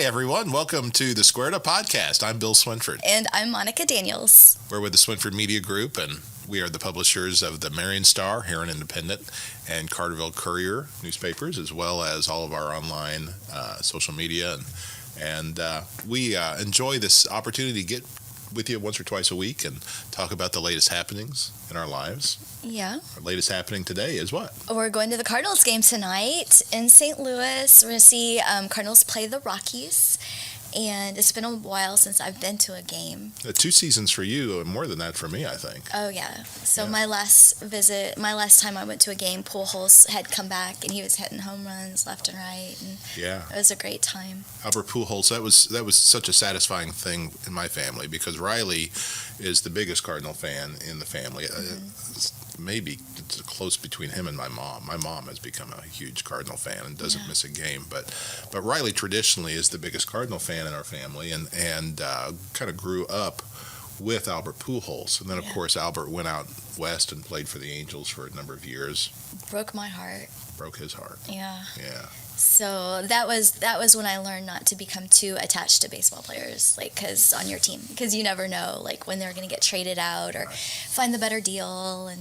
Hey everyone, welcome to the Squared Up Podcast. I'm Bill Swinford. And I'm Monica Daniels. We're with the Swinford Media Group, and we are the publishers of the Marion Star, Heron Independent, and Carterville Courier newspapers, as well as all of our online social media. And we enjoy this opportunity to get with you once or twice a week and talk about the latest happenings in our lives. Yeah. Our latest happening today is what? We're going to the Cardinals game tonight in St. Louis. We're going to see Cardinals play the Rockies. And it's been a while since I've been to a game. 2 seasons for you, and more than that for me, I think. Oh, yeah. So my last time I went to a game, Pujols had come back, and he was hitting home runs left and right. And it was a great time. Albert Pujols, that was such a satisfying thing in my family, because Riley is the biggest Cardinal fan in the family. Maybe it's close between him and my mom. My mom has become a huge Cardinal fan and doesn't miss a game. But Riley traditionally is the biggest Cardinal fan in our family, and kind of grew up with Albert Pujols. And then, of course, Albert went out west and played for the Angels for a number of years. Broke my heart. Broke his heart. Yeah. Yeah. So that was when I learned not to become too attached to baseball players, because on your team, because you never know, when they're going to get traded out or find the better deal or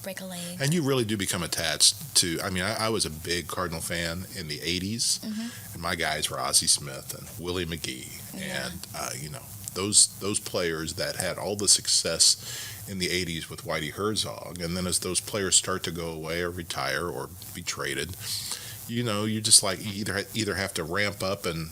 break a leg. And you really do become attached to. I mean, I was a big Cardinal fan in the '80s, and my guys were Ozzie Smith and Willie McGee, and those players that had all the success in the 80s with Whitey Herzog, and then as those players start to go away or retire or be traded, you just either have to ramp up and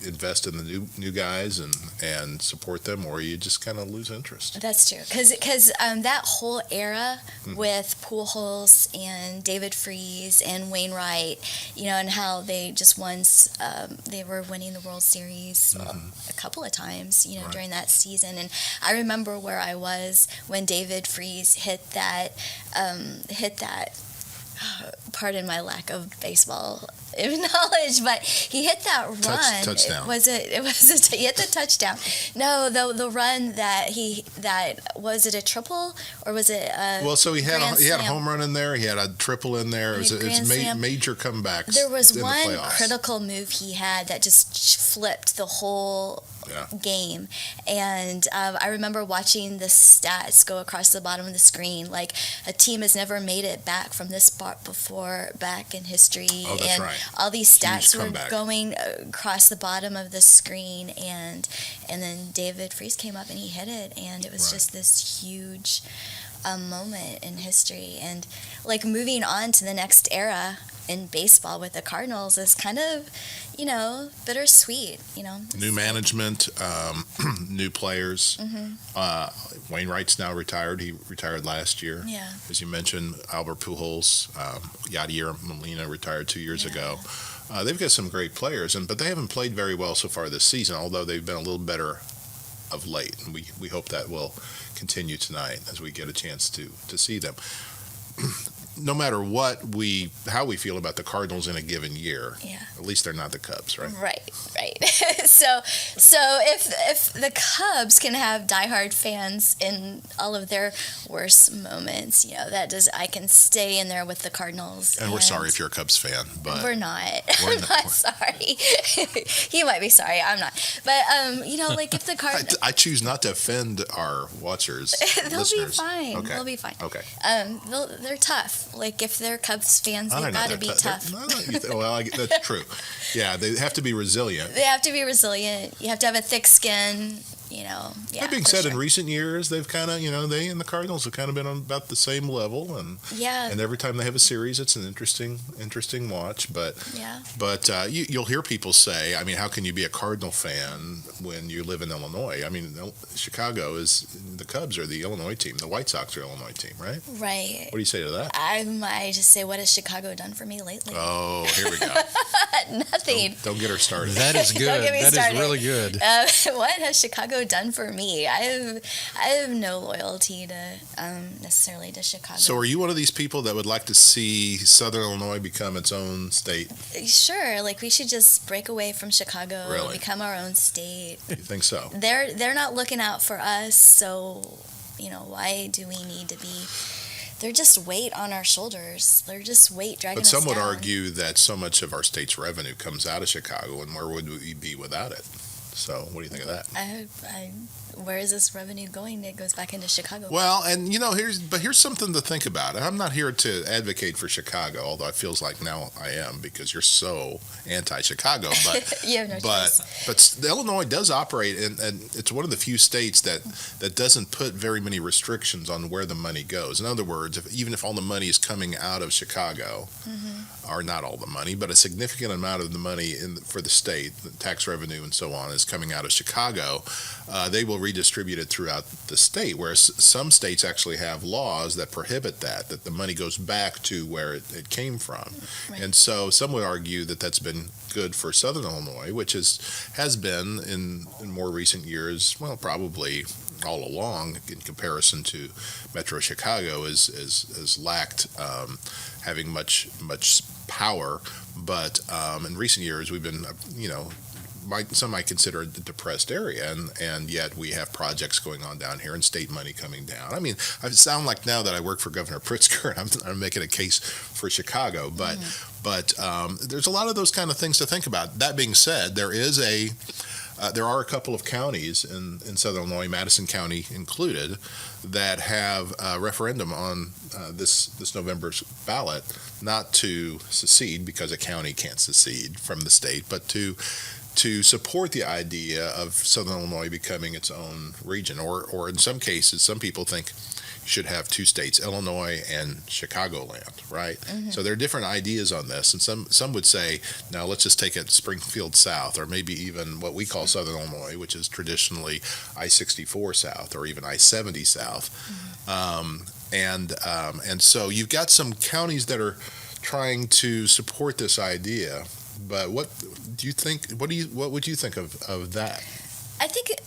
invest in the new guys and support them, or you just kind of lose interest. That's true, because that whole era with Pujols and David Freese and Wainwright, and how they just once they were winning the World Series a couple of times, during that season. And I remember where I was when David Freese hit that. Pardon my lack of baseball knowledge, but he hit that run. Touchdown. He hit the touchdown. No, the run was it a triple or was it a so he had slam? a home run in there. He had a triple in there. It's major comebacks. There was in one the playoffs. Critical move he had that just flipped the whole game, and I remember watching the stats go across the bottom of the screen. A team has never made it back from this spot before, back in history. Oh, that's right. All these stats were comeback. going across the bottom of the screen, and then David Freese came up and he hit it, and it was just this huge moment in history. And moving on to the next era in baseball with the Cardinals is kind of, bittersweet, New management, new players. Wainwright's now retired. He retired last year. Yeah. As you mentioned, Albert Pujols, Yadier Molina retired 2 years ago. They've got some great players, but they haven't played very well so far this season, although they've been a little better of late. And we hope that will continue tonight as we get a chance to see them. No matter how we feel about the Cardinals in a given year, at least they're not the Cubs, right? Right. So if the Cubs can have diehard fans in all of their worst moments, I can stay in there with the Cardinals. And we're sorry if you're a Cubs fan, but we're not. I'm not sorry. You might be sorry. I'm not. But if the Cardinals, I choose not to offend our watchers. They'll listeners. be fine. Okay. They'll be fine. Okay. They're tough. If they're Cubs fans, they've got to be tough. That's true. Yeah, they have to be resilient. They have to be resilient. You have to have a thick skin. That being said, in recent years, they've kind of, they and the Cardinals have kind of been on about the same level, and every time they have a series, it's an interesting watch. But you'll hear people say, I mean, how can you be a Cardinal fan when you live in Illinois? I mean, Chicago is the Cubs are the Illinois team, the White Sox are Illinois team, right? Right. What do you say to that? I might just say, what has Chicago done for me lately? Oh, here we go. Nothing. Don't get her started. That is good. Don't get me started. Is really good. What has Chicago done for me? I have no loyalty to necessarily to Chicago. So are you one of these people that would like to see Southern Illinois become its own state? Sure, we should just break away from Chicago, really? Become our own state. You think so? They're not looking out for us, so why do we need to be they're just weight on our shoulders. They're just weight dragging But us down. some would argue that so much of our state's revenue comes out of Chicago, and where would we be without it? So what do you think of that? Where is this revenue going? It goes back into Chicago. Well, and here's something to think about. And I'm not here to advocate for Chicago, although it feels like now I am because you're so anti-Chicago. But You have no choice. but Illinois does operate, and it's one of the few states that doesn't put very many restrictions on where the money goes. In other words, even if all the money is coming out of Chicago, or not all the money, but a significant amount of the money for the state, the tax revenue and so on, is coming out of Chicago, they will redistribute it throughout the state, whereas some states actually have laws that prohibit that the money goes back to where it came from. Right. And so some would argue that that's been good for Southern Illinois, which has been in more recent years, well, probably all along in comparison to Metro Chicago is lacked having much power, but in recent years we've been some might consider it a depressed area, and yet we have projects going on down here and state money coming down. I mean, I sound like now that I work for Governor Pritzker, I'm making a case for Chicago, but there's a lot of those kind of things to think about. That being said, there are a couple of counties in Southern Illinois, Madison County included, that have a referendum on this November's ballot, not to secede because a county can't secede from the state, but to support the idea of Southern Illinois becoming its own region, or in some cases, some people think you should have two states, Illinois and Chicagoland, right? So there are different ideas on this, and some would say, now let's just take it Springfield South, or maybe even what we call Southern Illinois, which is traditionally I-64 South, or even I-70 South. And so you've got some counties that are trying to support this idea. But what do you think? What would you think of that? I think it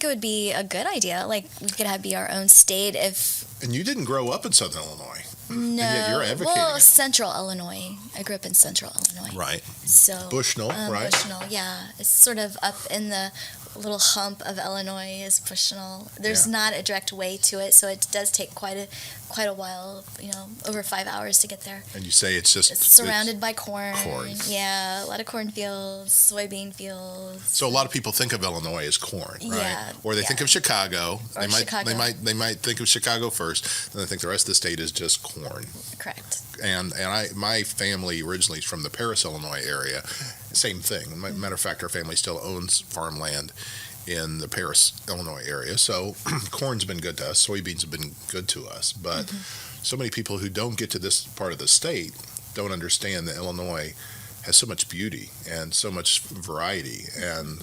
would be a good idea. Like, we could be our own state if. And you didn't grow up in Southern Illinois. No, and yet you're advocating well, it. Central Illinois. I grew up in Central Illinois. Right. So Bushnell, right? Bushnell, yeah. It's sort of up in the little hump of Illinois is Bushnell. There's not a direct way to it, so it does take quite a while, over 5 hours to get there. And you say it's surrounded by corn. Corn. Yeah, a lot of cornfields, soybean fields. So a lot of people think of Illinois as corn, right? Yeah. Or they think of Chicago. Or Chicago. They might think of Chicago first, and they think the rest of the state is just corn. Correct. And my family originally is from the Paris, Illinois area. Same thing. Matter of fact, our family still owns farmland in the Paris, Illinois area. So corn's been good to us. Soybeans have been good to us. But so many people who don't get to this part of the state don't understand that Illinois has so much beauty and so much variety. And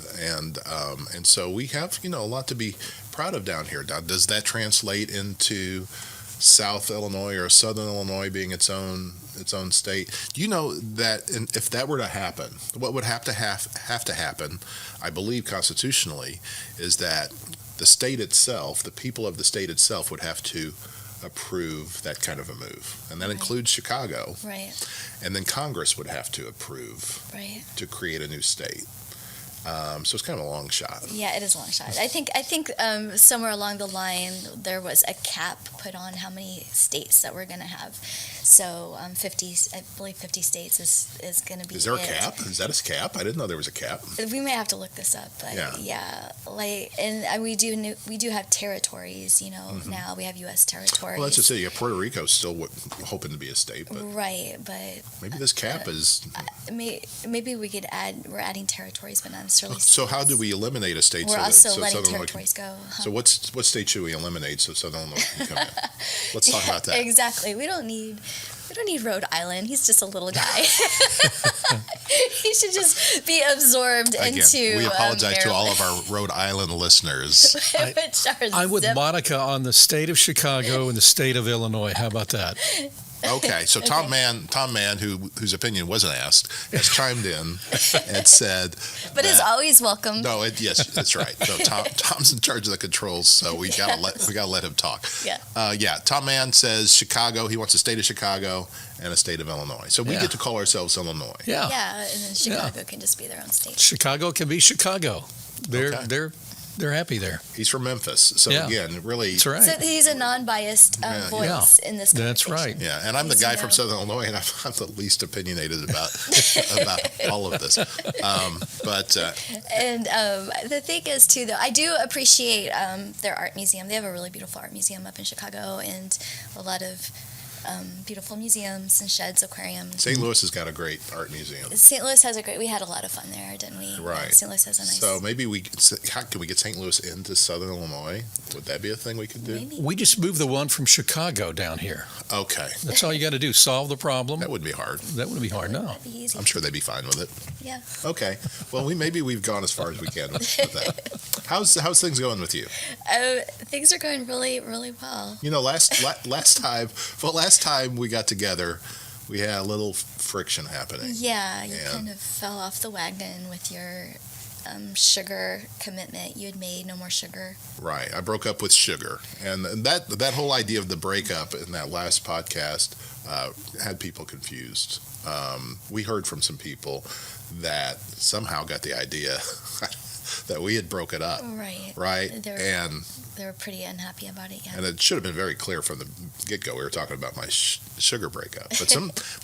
so we have, a lot to be proud of down here. Now, does that translate into South Illinois or Southern Illinois being its own state? Do you know that if that were to happen, what would have to happen, I believe constitutionally, is that the state itself, the people of the state itself, would have to approve that kind of a move, and that includes Chicago. Right. And then Congress would have to approve to create a new state. So it's kind of a long shot. Yeah, it is a long shot. I think somewhere along the line there was a cap put on how many states that we're going to have. So 50 states is going to be. Is there a cap? Is that a cap? I didn't know there was a cap. We may have to look this up, but and we do have territories. Now we have U.S. territories. Well, that's just it. Puerto Rico's still hoping to be a state, but but maybe this cap is. Maybe we could add. We're adding territories, but not necessarily. So how do we eliminate a state? We're also letting Southern territories go. So what state should we eliminate so Southern Illinois can come in? Let's talk about that. Exactly. We don't need Rhode Island. He's just a little guy. He should just be absorbed into. We apologize to all of our Rhode Island listeners. I'm with Monica on the state of Chicago and the state of Illinois. How about that? Okay, so Tom Mann, whose opinion wasn't asked, has chimed in and said, "But is always welcome." No, yes, that's right. So Tom's in charge of the controls, so we gotta let him talk. Yeah. Tom Mann says Chicago. He wants a state of Chicago and a state of Illinois. So we get to call ourselves Illinois. Yeah, and then Chicago can just be their own state. Chicago can be Chicago. They're They're happy there. He's from Memphis. So Yeah. again, really. That's right. So he's a non-biased voice in this conversation. That's right. Yeah, and I'm the guy from Southern Illinois, and I'm the least opinionated about all of this. And the thing is, too, though, I do appreciate their art museum. They have a really beautiful art museum up in Chicago, and a lot of beautiful museums and sheds, aquariums. St. Louis has got a great art museum. St. Louis has we had a lot of fun there, didn't we? Right. St. Louis has a nice. So maybe can we get St. Louis into Southern Illinois? Would that be a thing we could do? Maybe. We just moved the one from Chicago down here. Okay. That's all you got to do. Solve the problem. That wouldn't be hard. That wouldn't be hard, no. That'd be easy. I'm sure they'd be fine with it. Yeah. Okay. Well, we've gone as far as we can with that. How's things going with you? Things are going really, really well. You know, last time we got together, we had a little friction happening. Yeah, you And- kind of fell off the wagon with your sugar commitment you had made. No more sugar. Right. I broke up with sugar, and that whole idea of the breakup in that last podcast had people confused. We heard from some people that somehow got the idea that we had broken up. Right. Right. They were pretty unhappy about it. Yeah. And it should have been very clear from the get-go. We were talking about my sugar breakup,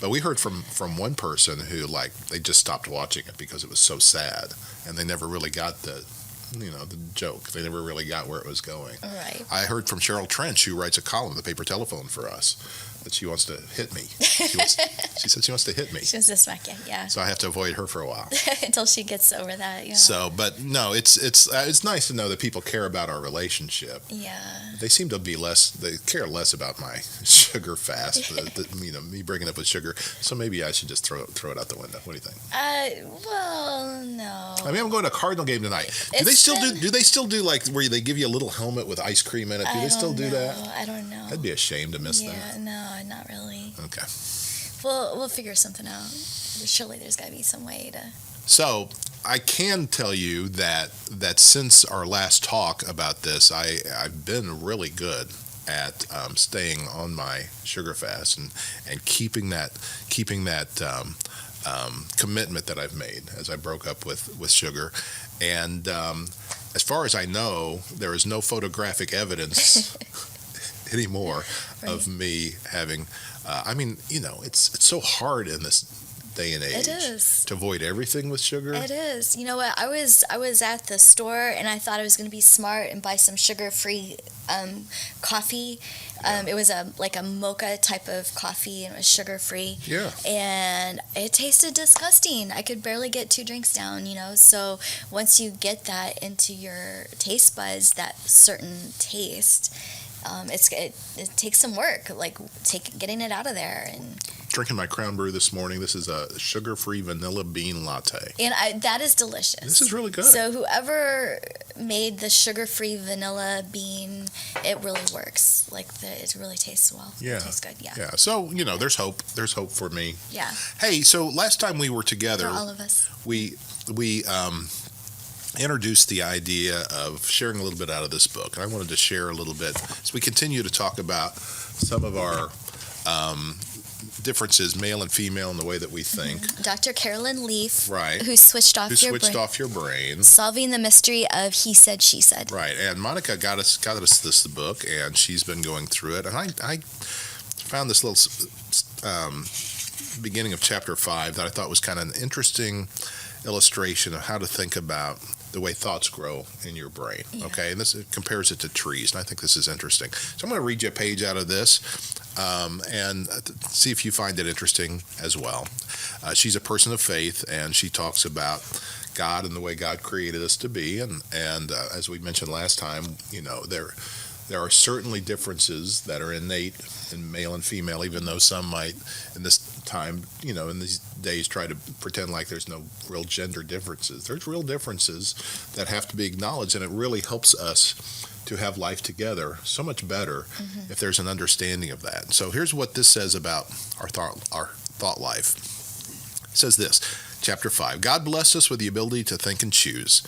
but we heard from one person who they just stopped watching it because it was so sad, and they never really got the joke. They never really got where it was going. Right. I heard from Cheryl Trench, who writes a column, the paper telephone for us, that she wants to hit me. She said she wants to hit me. She wants to smack you. Yeah. So I have to avoid her for a while. Until she gets over that. Yeah. So, but no, it's nice to know that people care about our relationship. Yeah. They seem to be they care less about my sugar fast, me breaking up with sugar. So maybe I should just throw it out the window. What do you think? Well, no. I mean, I'm going to a Cardinal game tonight. Do they still do where they give you a little helmet with ice cream in it? Do they still do that? I don't know. That'd be a shame to miss Yeah, that. no, not really. Okay. We'll figure something out. Surely there's got to be some way to. So I can tell you that since our last talk about this, I've been really good at staying on my sugar fast and keeping that commitment that I've made as I broke up with sugar. And as far as I know, there is no photographic evidence anymore of me having. It's so hard in this day and age. It is. To avoid everything with sugar. It is. You know what? I was at the store and I thought I was going to be smart and buy some sugar-free coffee. It was a mocha type of coffee and it was sugar-free. Yeah. And it tasted disgusting. I could barely get 2 drinks down, So once you get that into your taste buds, that certain taste, it takes some work, getting it out of there. And Drinking my Crown Brew this morning. This is a sugar-free vanilla bean latte. And that is delicious. This is really good. So whoever made the sugar-free vanilla bean, it really works. It really tastes well. Yeah. It tastes good. Yeah. Yeah. So there's hope. There's hope for me. Yeah. Hey, so last time we were together, For all of us. we introduced the idea of sharing a little bit out of this book, and I wanted to share a little bit as we continue to talk about some of our differences, male and female, in the way that we think. Mm-hmm. Dr. Carolyn Leaf, Right. who switched off Your brain. Solving the mystery of he said, she said. Right. And Monica got us this book, and she's been going through it. And I found this little beginning of chapter 5 that I thought was kind of an interesting illustration of how to think about the way thoughts grow in your brain. Yeah. Okay, and this compares it to trees, and I think this is interesting. So I'm going to read you a page out of this and see if you find it interesting as well. She's a person of faith, and she talks about God and the way God created us to be, and as we mentioned last time, there are certainly differences that are innate in male and female, even though some might, in this time, in these days, try to pretend like there's no real gender differences. There's real differences that have to be acknowledged, and it really helps us to have life together so much better if there's an understanding of that. So here's what this says about our thought life. It says this, chapter 5, God blessed us with the ability to think and choose.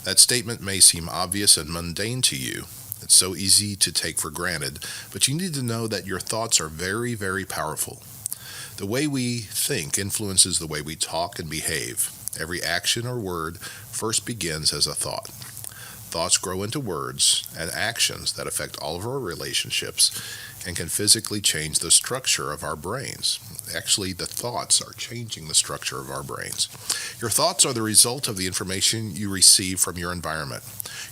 That statement may seem obvious and mundane to you. It's so easy to take for granted, but you need to know that your thoughts are very, very powerful. The way we think influences the way we talk and behave. Every action or word first begins as a thought. Thoughts grow into words and actions that affect all of our relationships and can physically change the structure of our brains. Actually, the thoughts are changing the structure of our brains. Your thoughts are the result of the information you receive from your environment.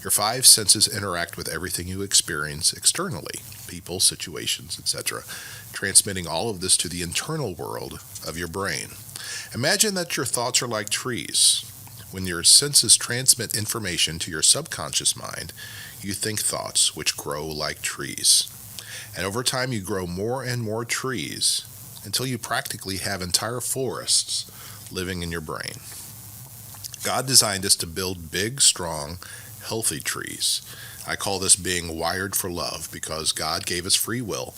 Your five senses interact with everything you experience externally, people, situations, etc., transmitting all of this to the internal world of your brain. Imagine that your thoughts are like trees. When your senses transmit information to your subconscious mind, you think thoughts which grow like trees. And over time you grow more and more trees until you practically have entire forests living in your brain. God designed us to build big, strong, healthy trees. I call this being wired for love because God gave us free will.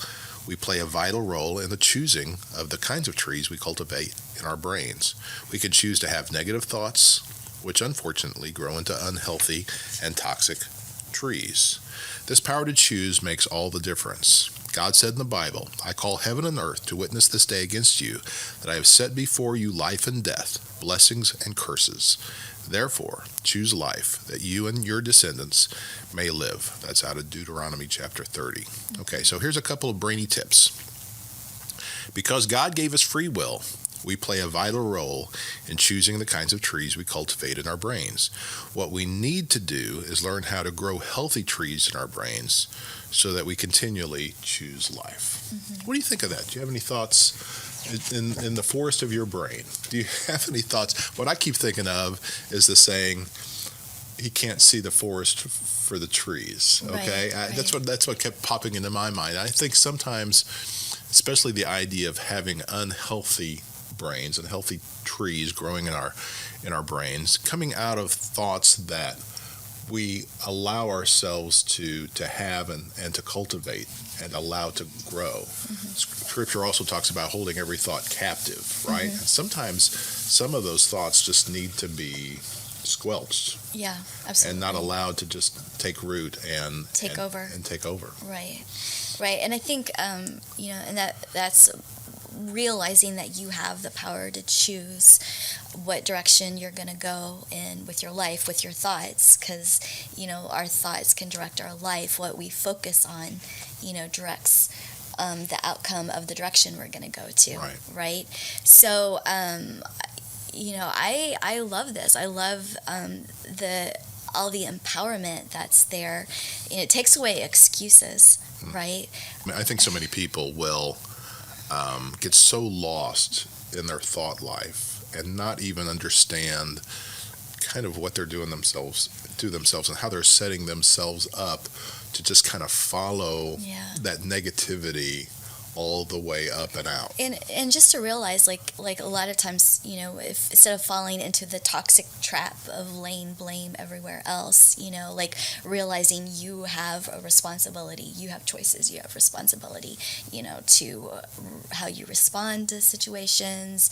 We play a vital role in the choosing of the kinds of trees we cultivate in our brains. We can choose to have negative thoughts, which unfortunately grow into unhealthy and toxic trees. This power to choose makes all the difference. God said in the Bible, I call heaven and earth to witness this day against you, that I have set before you life and death, blessings and curses. Therefore, choose life, that you and your descendants may live. That's out of Deuteronomy chapter 30. Okay, so here's a couple of brainy tips. Because God gave us free will, we play a vital role in choosing the kinds of trees we cultivate in our brains. What we need to do is learn how to grow healthy trees in our brains so that we continually choose life. What do you think of that? Do you have any thoughts in the forest of your brain? Do you have any thoughts? What I keep thinking of is the saying, he can't see the forest for the trees. Okay, right. That's what kept popping into my mind. I think sometimes, especially the idea of having unhealthy brains and healthy trees growing in our brains, coming out of thoughts that we allow ourselves to have and to cultivate and allow to grow. Scripture also talks about holding every thought captive, right? And sometimes some of those thoughts just need to be squelched. Yeah, absolutely. And not allowed to just take root and take over. Right. And I think and that's realizing that you have the power to choose what direction you're going to go in with your life, with your thoughts, because our thoughts can direct our life. What we focus on directs the outcome of the direction we're going to go to. Right. So I love this. I love all the empowerment that's there. It takes away excuses, right? I think so many people will get so lost in their thought life and not even understand kind of what they're doing to themselves and how they're setting themselves up to just kind of follow that negativity all the way up and out. And just to realize, like a lot of times, if instead of falling into the toxic trap of laying blame everywhere else, like realizing you have a responsibility, you have choices, you have responsibility, to how you respond to situations,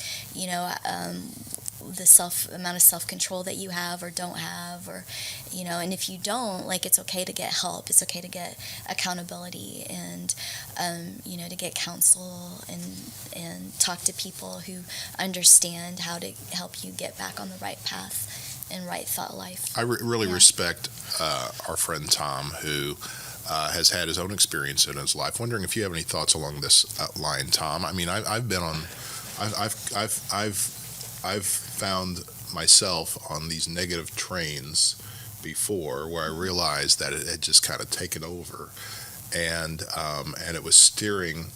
the amount of self-control that you have or don't have, or and if you don't, like, it's okay to get help, it's okay to get accountability, and to get counsel and talk to people who understand how to help you get back on the right path and right thought life. I really respect our friend Tom, who has had his own experience in his life. Wondering if you have any thoughts along this line, Tom. I mean, I've found myself on these negative trains before, where I realized that it had just kind of taken over, and it was steering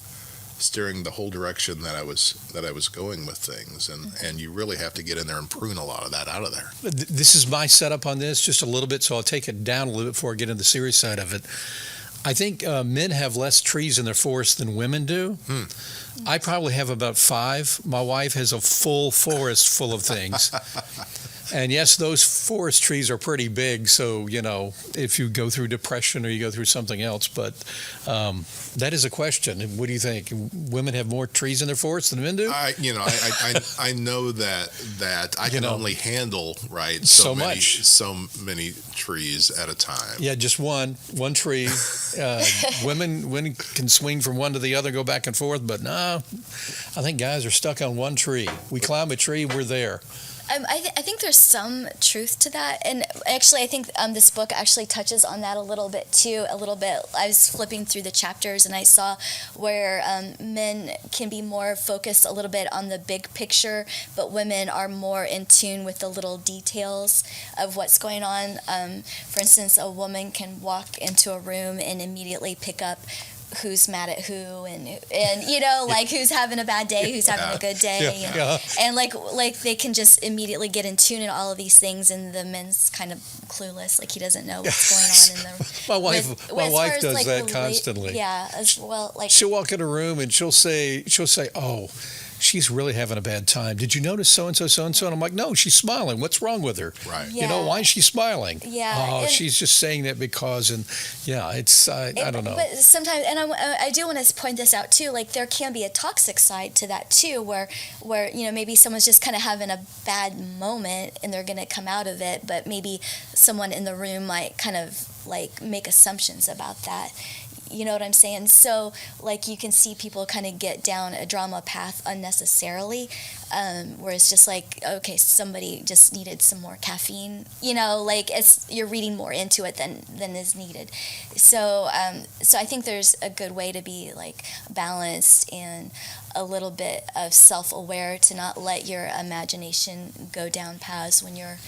the whole direction that I was going with things, and you really have to get in there and prune a lot of that out of there. This is my setup on this, just a little bit, so I'll take it down a little bit before I get into the serious side of it. I think men have less trees in their forest than women do. I probably have about 5. My wife has a full forest full of things. And yes, those forest trees are pretty big, so, if you go through depression or you go through something else, but that is a question. What do you think? Women have more trees in their forest than men do? I know that I can only handle so many trees at a time. Yeah, just one tree. Women can swing from one to the other, go back and forth, but no, I think guys are stuck on one tree. We climb a tree, we're there. I think there's some truth to that, and actually, I think this book actually touches on that a little bit too. A little bit. I was flipping through the chapters, and I saw where men can be more focused a little bit on the big picture, but women are more in tune with the little details of what's going on. For instance, a woman can walk into a room and immediately pick up who's mad at who, and like who's having a bad day, who's having a good day, and like they can just immediately get in tune in all of these things, and the men's kind of clueless, like he doesn't know what's going on in the My wife does that constantly. Yeah, as well. Like she'll walk in a room and she'll say, "Oh, she's really having a bad time. Did you notice so and so? And I'm like, "No, she's smiling. What's wrong with her? Right. Yeah. Why is she smiling? Yeah. Oh, she's just saying that because, and it's I don't know. But sometimes, and I do want to point this out too. Like there can be a toxic side to that too, where maybe someone's just kind of having a bad moment and they're going to come out of it, but maybe someone in the room might kind of like make assumptions about that. You know what I'm saying? So, like, you can see people kind of get down a drama path unnecessarily, where it's just like, okay, somebody just needed some more caffeine. Like you're reading more into it than is needed. So I think there's a good way to be like balanced and a little bit of self-aware to not let your imagination go down paths when you're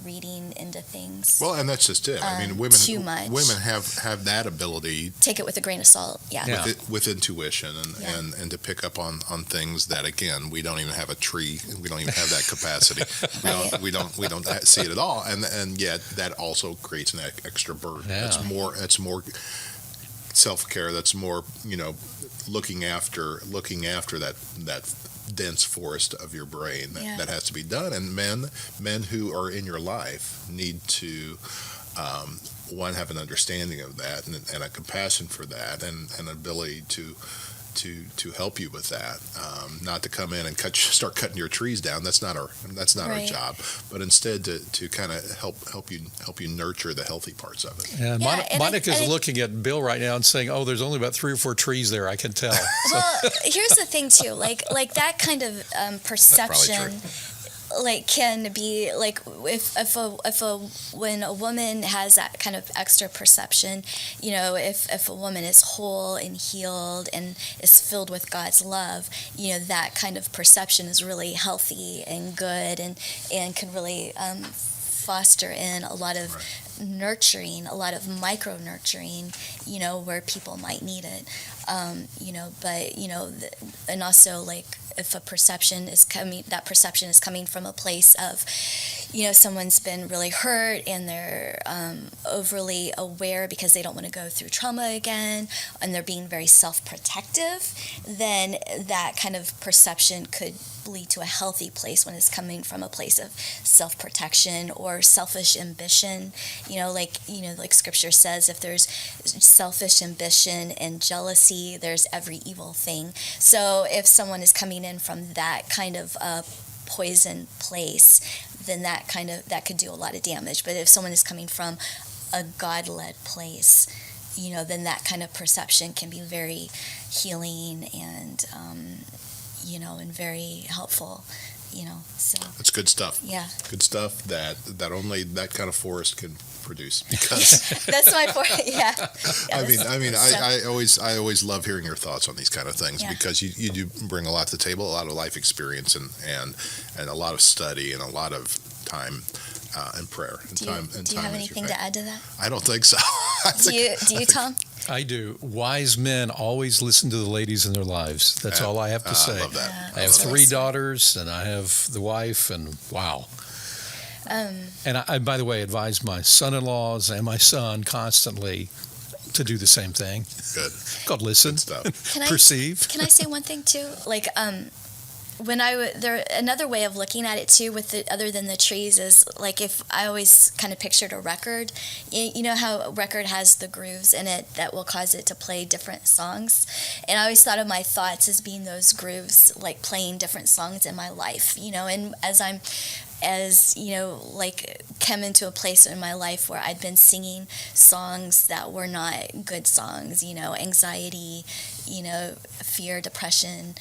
reading into things. Well, and that's just it. I mean, women too much. Women have that ability. Take it with a grain of salt. Yeah. With intuition and to pick up on things that, again, we don't even have a tree. We don't even have that capacity. We don't see it at all. And yet that also creates an extra burden. Yeah. That's more self-care. That's more looking after that dense forest of your brain that has to be done. And men who are in your life need to have an understanding of that and a compassion for that and an ability to help you with that, not to come in and start cutting your trees down. That's not our job, but instead to kind of help you nurture the healthy parts of it. Yeah, Monica's looking at Bill right now and saying, "Oh, there's only about 3 or 4 trees there. I can tell." Well, here's the thing too, like that kind of perception. Like can be like when a woman has that kind of extra perception, if a woman is whole and healed and is filled with God's love, that kind of perception is really healthy and good and can really foster in a lot of nurturing, a lot of micro nurturing, where people might need it, and also like if a perception is coming, that perception is coming from a place of, someone's been really hurt and they're overly aware because they don't want to go through trauma again, and they're being very self-protective, then that kind of perception could lead to a healthy place when it's coming from a place of self-protection or selfish ambition. Like Scripture says, if there's selfish ambition and jealousy, there's every evil thing. So if someone is coming in from that kind of poison place, then that could do a lot of damage. But if someone is coming from a God-led place, then that kind of perception can be very healing and and very helpful, so. It's good stuff. Yeah. Good stuff that only that kind of forest can produce, because that's my point. Yeah. I always love hearing your thoughts on these kind of things, because you do bring a lot to the table, a lot of life experience and a lot of study and a lot of time and prayer and time. Do you have anything to add to that? I don't think so. Do you, Tom? I do. Wise men always listen to the ladies in their lives. That's all I have to say. I love that. I have 3 daughters, and I have the wife, and wow. And I, by the way, advise my son-in-laws and my son constantly to do the same thing. Good. God, listen, perceive. Can I say one thing too? Like, another way of looking at it too, other than the trees, is like if I always kind of pictured a record. You know how a record has the grooves in it that will cause it to play different songs, and I always thought of my thoughts as being those grooves, like playing different songs in my life. And as I'm as like come into a place in my life where I'd been singing songs that were not good songs, anxiety, fear, depression,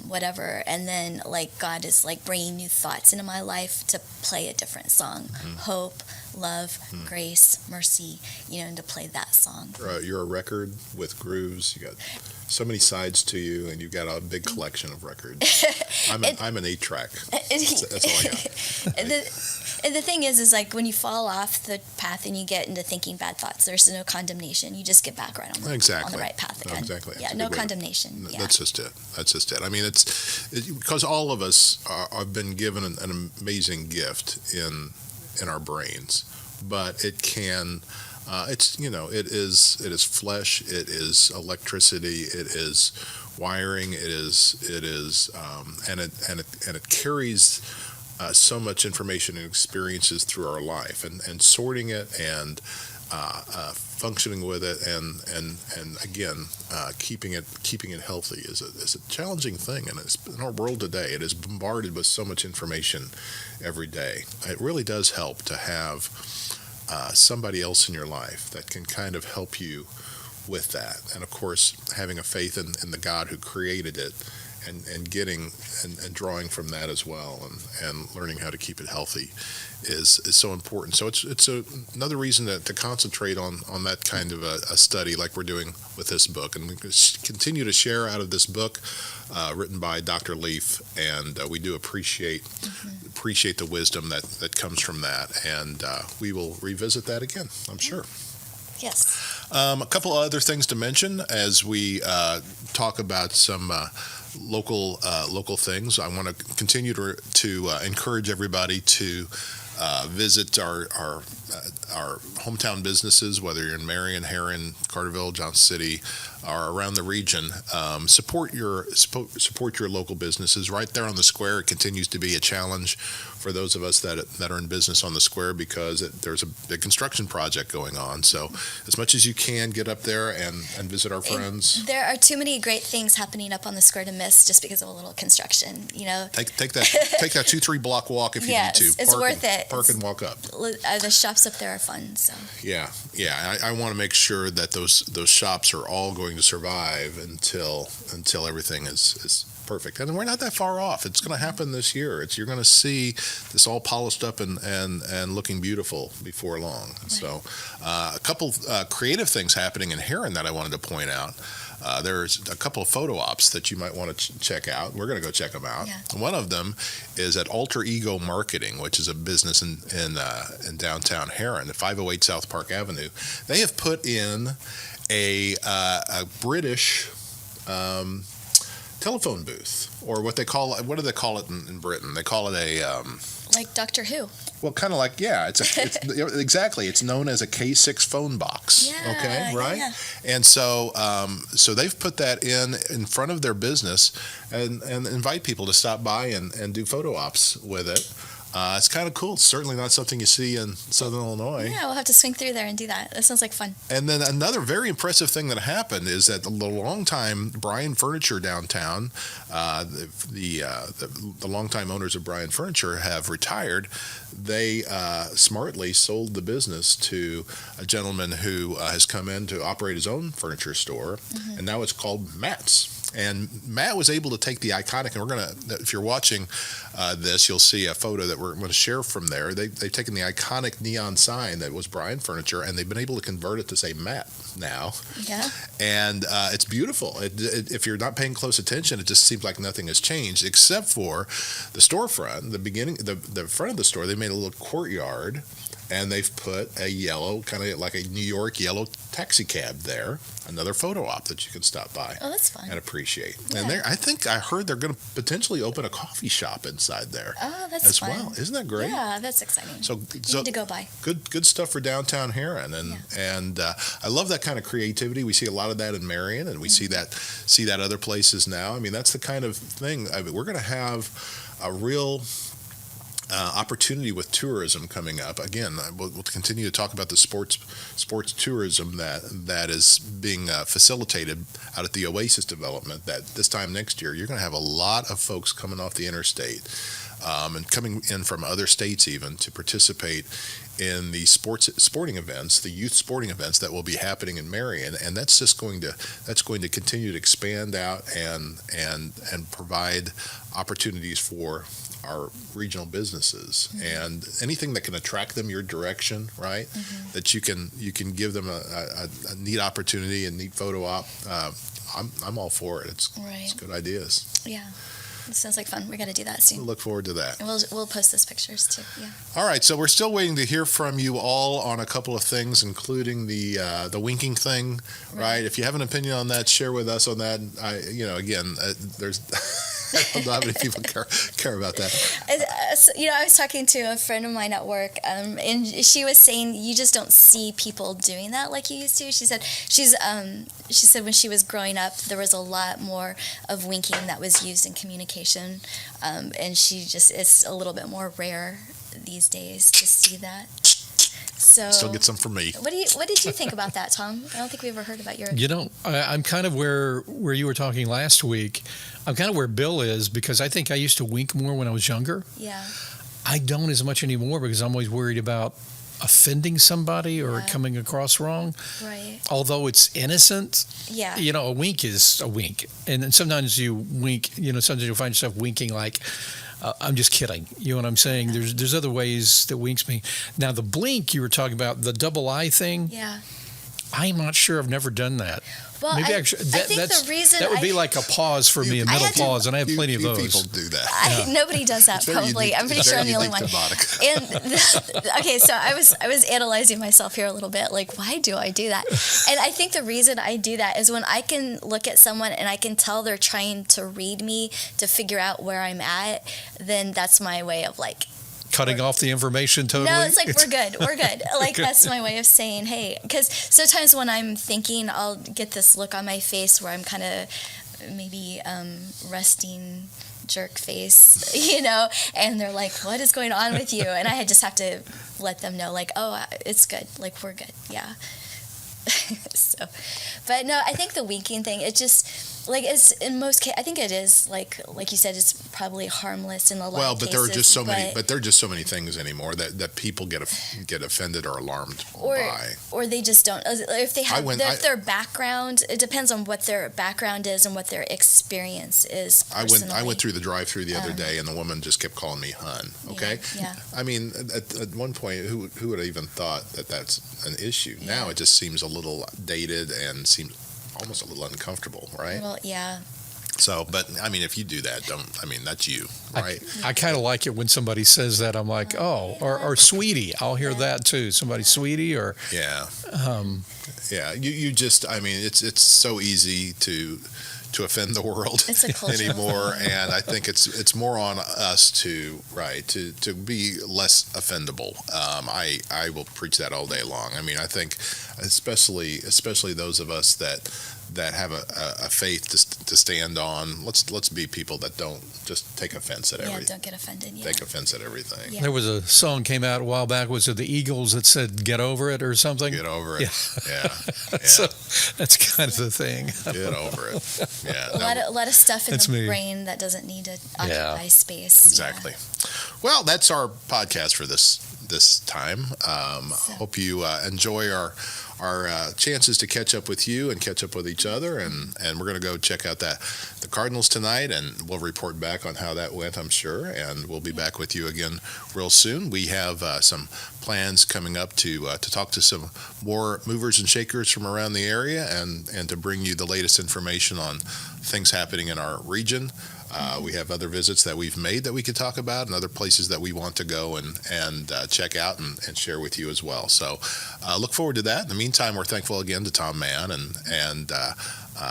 whatever, and then like God is like bringing new thoughts into my life to play a different song, hope, love, grace, mercy, and to play that song. You're a record with grooves. You got so many sides to you, and you've got a big collection of records. I'm an 8-track. That's all I got. And the thing is like when you fall off the path and you get into thinking bad thoughts, there's no condemnation. You just get back right on the right path again. Exactly. Yeah, no condemnation. Yeah. That's just it. I mean, it's because all of us have been given an amazing gift in our brains, but it can. It is flesh. It is electricity. It is wiring. It is, and it carries so much information and experiences through our life, and sorting it and functioning with it, and again, keeping it healthy is a challenging thing, and it's in our world today. It is bombarded with so much information every day. It really does help to have somebody else in your life that can kind of help you with that, and of course, having a faith in the God who created it. And getting and drawing from that as well, and learning how to keep it healthy is so important. So it's another reason to concentrate on that kind of a study like we're doing with this book, and we continue to share out of this book written by Dr. Leaf, and we do appreciate the wisdom that comes from that, and we will revisit that again, I'm sure. Yes. A couple of other things to mention as we talk about some local things. I want to continue to encourage everybody to visit our hometown businesses, whether you're in Marion, Heron, Carterville, Johnson City, or around the region. Support your local businesses right there on the square. It continues to be a challenge for those of us that are in business on the square because there's a big construction project going on. So as much as you can, get up there and visit our friends. There are too many great things happening up on the square to miss just because of a little construction. Take that 2-3 block walk if you need to. It's worth it. Park and walk up. The shops up there are fun. So yeah. I want to make sure that those shops are all going to survive until everything is perfect. And we're not that far off. It's going to happen this year. You're going to see this all polished up and looking beautiful before long. Right. So a couple creative things happening in Heron that I wanted to point out. There's a couple of photo ops that you might want to check out. We're going to go check them out. Yeah. One of them is at Alter Ego Marketing, which is a business in downtown Heron, at 508 South Park Avenue. They have put in a British telephone booth, or what do they call it in Britain? They call it like Doctor Who. Well, kind of like, yeah, it's exactly. It's known as a K6 phone box. Yeah, okay, right? Yeah. And so they've put that in front of their business and invite people to stop by and do photo ops with it. It's kind of cool. It's certainly not something you see in Southern Illinois. Yeah, we'll have to swing through there and do that. That sounds like fun. And then another very impressive thing that happened is that the longtime Bryan Furniture downtown, the longtime owners of Bryan Furniture have retired. They smartly sold the business to a gentleman who has come in to operate his own furniture store, and now it's called Matt's. And Matt was able to take the iconic, and if you're watching this, you'll see a photo that we're going to share from there. They've taken the iconic neon sign that was Bryan Furniture, and they've been able to convert it to say Matt now. Yeah. And it's beautiful. If you're not paying close attention, it just seems like nothing has changed, except for the storefront, the front of the store. They made a little courtyard, and they've put a yellow, kind of like a New York yellow taxi cab there. Another photo op that you can stop by. Oh, that's fun. And appreciate. Yeah. And I heard they're going to potentially open a coffee shop inside there. Oh, that's as fun. well. Isn't that great? Yeah, that's exciting. So you need to go by. Good stuff for downtown Heron, and I love that kind of creativity. We see a lot of that in Marion, and we see that other places now. I mean, that's the kind of thing. We're going to have a real opportunity with tourism coming up. Again, we'll continue to talk about the sports tourism that is being facilitated out at the Oasis development. That this time next year, you're going to have a lot of folks coming off the interstate and coming in from other states even to participate in the sporting events, the youth sporting events that will be happening in Marion, and that's going to continue to expand out and provide opportunities for our regional businesses, and anything that can attract them your direction, right? That you can give them a neat opportunity, a neat photo op. I'm all for it. It's good ideas. Yeah. It sounds like fun. We got to do that soon. We'll look forward to that. And we'll post those pictures too. Yeah. All right. So we're still waiting to hear from you all on a couple of things, including the winking thing, right? If you have an opinion on that, share with us on that. There's I don't know how many people care about that. I was talking to a friend of mine at work, and she was saying you just don't see people doing that like you used to. She said she said when she was growing up, there was a lot more of winking that was used in communication, and it's a little bit more rare these days to see that. So still get some from me. What did you think about that, Tom? I don't think we ever heard about your. I'm kind of where you were talking last week. I'm kind of where Bill is, because I think I used to wink more when I was younger. Yeah. I don't as much anymore because I'm always worried about offending somebody or coming across wrong. Right. Although it's innocent. Yeah. A wink is a wink. And then sometimes you wink, sometimes you'll find yourself winking like, I'm just kidding. You know what I'm saying? There's other ways that winks me. Now, the blink you were talking about, the double eye thing. Yeah. I'm not sure. I've never done that. Well, maybe I think the reason that would be like a pause for me, a middle pause, and I have plenty of those. People do that. Nobody does that, probably. I'm pretty sure I'm the only one. Okay, so I was analyzing myself here a little bit. Like, why do I do that? And I think the reason I do that is when I can look at someone and I can tell they're trying to read me to figure out where I'm at, then that's my way of like. Cutting off the information totally? No, it's like, we're good. Like, that's my way of saying, hey, because sometimes when I'm thinking, I'll get this look on my face where I'm kind of maybe resting jerk face, and they're like, what is going on with you? And I just have to let them know, like, oh, it's good. Like, we're good. Yeah. But no, I think the winking thing, it just, like, it's in most cases, I think it is, like you said, it's probably harmless in a lot of cases. Well, but there are just so many things anymore that people get offended or alarmed by. Or they just don't. If they have their background, it depends on what their background is and what their experience is personally. I went through the drive-through the other day, and the woman just kept calling me hun, okay? Yeah. I mean, at one point, who would have even thought that that's an issue? Yeah. Now it just seems a little dated and seems almost a little uncomfortable, right? Well, yeah. So, but I mean, if you do that, that's you, right? I kind of like it when somebody says that. I'm like, or sweetie. I'll hear that too. Somebody sweetie or. Yeah. You just, it's so easy to offend the world anymore, and I think it's more on us to be less offendable. I will preach that all day long. I think especially those of us that have a faith to stand on. Let's be people that don't just take offense at everything. Yeah, don't get offended. Yeah. Take offense at everything. Yeah. There was a song came out a while back. Was it the Eagles that said "Get over it" or something? Get over it. Yeah. So that's kind of the thing. Get over it. Yeah. A lot of stuff in the brain that doesn't need to occupy space. Exactly. Yeah. Well, that's our podcast for this time. Hope you enjoy our chances to catch up with you and catch up with each other, and we're going to go check out the Cardinals tonight, and we'll report back on how that went, I'm sure, and we'll be back with you again real soon. We have some plans coming up to talk to some more movers and shakers from around the area, and to bring you the latest information on things happening in our region. We have other visits that we've made that we could talk about, and other places that we want to go and check out and share with you as well. So look forward to that. In the meantime, we're thankful again to Tom Mann and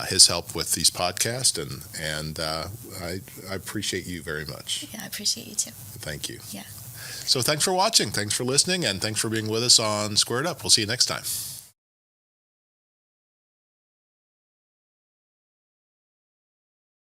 his help with these podcasts, and I appreciate you very much. Yeah, I appreciate you too. Thank you. Yeah. So thanks for watching, thanks for listening, and thanks for being with us on Squared Up. We'll see you next time.